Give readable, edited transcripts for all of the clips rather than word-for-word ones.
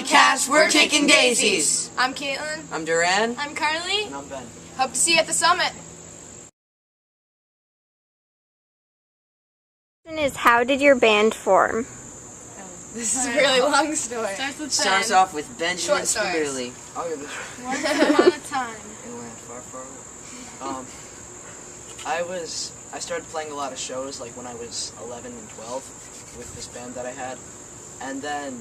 podcast, we're kicking daisies. I'm Caitlin. I'm Duran. I'm Carly. And I'm Ben. Hope to see you at the summit. The question is, how did your band form? This is a really long story. Starts off with Benjamin Short stories. Spinelli. Oh, yeah, this Once upon a time. in land far, far away. I started playing a lot of shows like when I was 11 and 12 with this band that I had, and then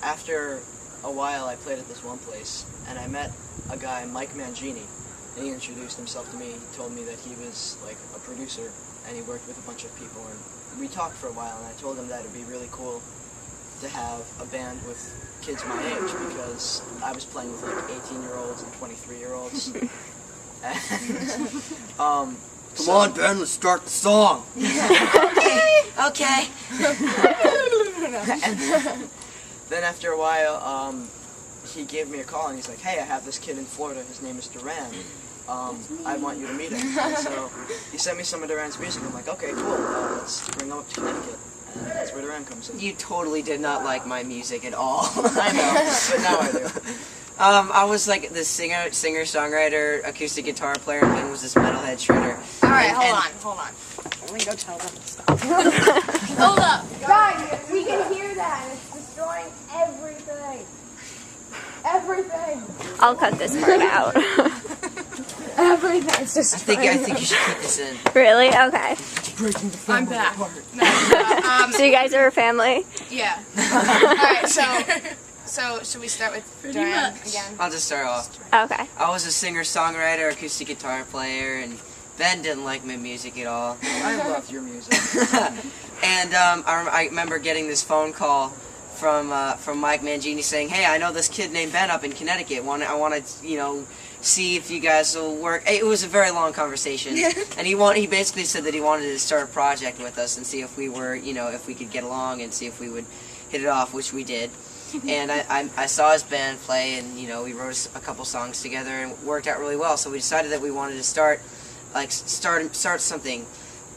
after a while I played at this one place and I met a guy, Mike Mangini, and he introduced himself to me. He told me that he was like a producer and he worked with a bunch of people, and we talked for a while, and I told him that it'd be really cool to have a band with kids my age, because I was playing with like 18-year-olds and 23-year-olds. And, Come on, Ben, let's start the song. Okay. and then after a while, he gave me a call and he's like, "Hey, I have this kid in Florida. His name is Duran. I want you to meet him." And so he sent me some of Duran's music. I'm like, "Okay, cool. Let's bring him up to Connecticut." And that's where Duran comes in. You totally did not like my music at all. I know, but now I do. I was like the singer-songwriter, acoustic guitar player, and Ben was this metalhead shredder. Alright, And- hold on. Let me go tell them to stop. Hold up. Guys, we can hear that, and it's destroying everything. Everything. I'll cut this part out. Everything. It's just. I think you should keep this in. Really? Okay. Breaking the I'm family back. apart. So you guys are a family? Yeah. Alright, so should we start with Duran again? I'll just start off. Okay. I was a singer-songwriter, acoustic guitar player, and Ben didn't like my music at all. I love your music. And I remember getting this phone call from Mike Mangini saying, "Hey, I know this kid named Ben up in Connecticut. I want to, see if you guys will work." It was a very long conversation, and he basically said that he wanted to start a project with us and see if we were, if we could get along and see if we would hit it off, which we did. And I saw his band play, and we wrote a couple songs together, and it worked out really well. So we decided that we wanted to start something.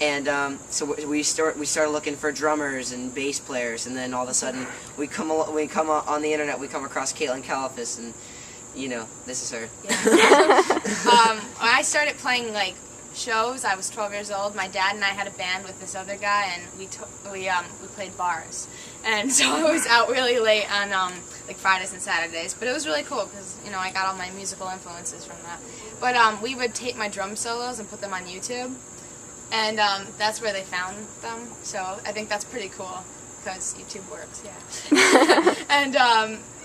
And so we started looking for drummers and bass players, and then all of a sudden we come on the internet, we come across Caitlin Califas, and this is her. Yeah. When I started playing like shows, I was 12 years old. My dad and I had a band with this other guy, and we played bars. And so I was out really late on like Fridays and Saturdays. But it was really cool because I got all my musical influences from that. But we would tape my drum solos and put them on YouTube, and that's where they found them. So I think that's pretty cool because YouTube works. Yeah. And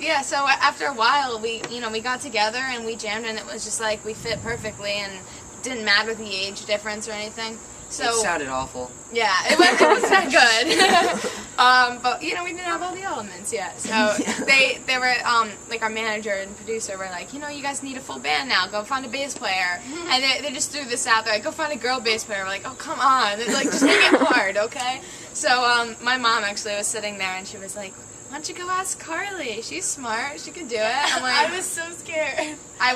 yeah. So after a while, we got together and we jammed, and it was just like we fit perfectly, and it didn't matter the age difference or anything. So It sounded awful. yeah, it wasn't that good. But we didn't have all the elements yet. So they were like our manager and producer were like, you guys need a full band now. Go find a bass player. And they just threw this out there. Like, go find a girl bass player. We're like, oh come on, like just make it hard, okay? So my mom actually was sitting there and she was like, why don't you go ask Carly? She's smart. She could do it. I'm like, I was so scared. I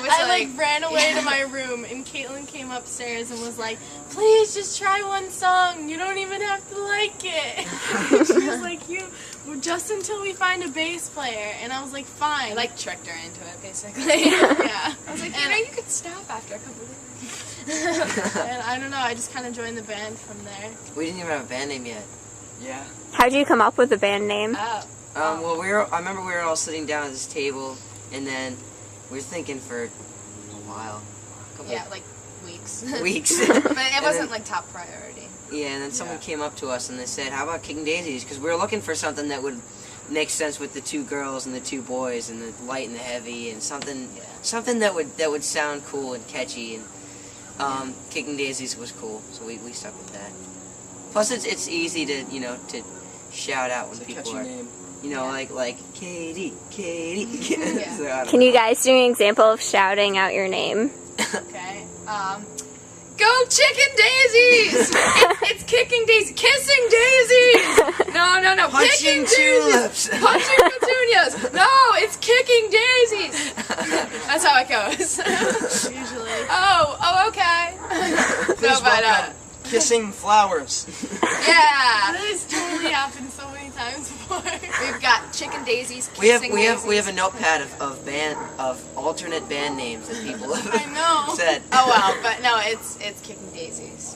ran away to my room, and Caitlin came upstairs and was like, "Please just try one song. You don't even have to like it." She was like, just until we find a bass player." And I was like, "Fine." I like tricked her into it basically. Yeah. I was like, you could stop after a couple of days. And I don't know. I just kind of joined the band from there. We didn't even have a band name yet. Yeah. How'd you come up with the band name? Oh. Well, I remember we were all sitting down at this table, and then we were thinking for a while. Yeah, like weeks. Weeks. But it wasn't like top priority. Yeah, and then someone came up to us and they said, "How about Kicking Daisies?" Because we were looking for something that would make sense with the two girls and the two boys and the light and the heavy, and something that would sound cool and catchy. And Kicking Daisies was cool, so we stuck with that. Plus, it's easy to to shout out when It's a people catchy are. name. Like Katie. Yeah. So, I don't Can know. you guys do an example of shouting out your name? Okay. Go Chicken Daisies! it's Kicking Daisies. Kissing Daisies! No. Punching Kicking Daisies! tulips! Punching petunias! No, it's Kicking Daisies! That's how it goes. Usually. Oh, okay. Please welcome Kissing Flowers. Yeah. That has totally happened so many times before. We've got Chicken Daisies, We have Kissing we have Daisies. a notepad of alternate band names that people have I know. said. Oh well, but no, it's Kicking Daisies.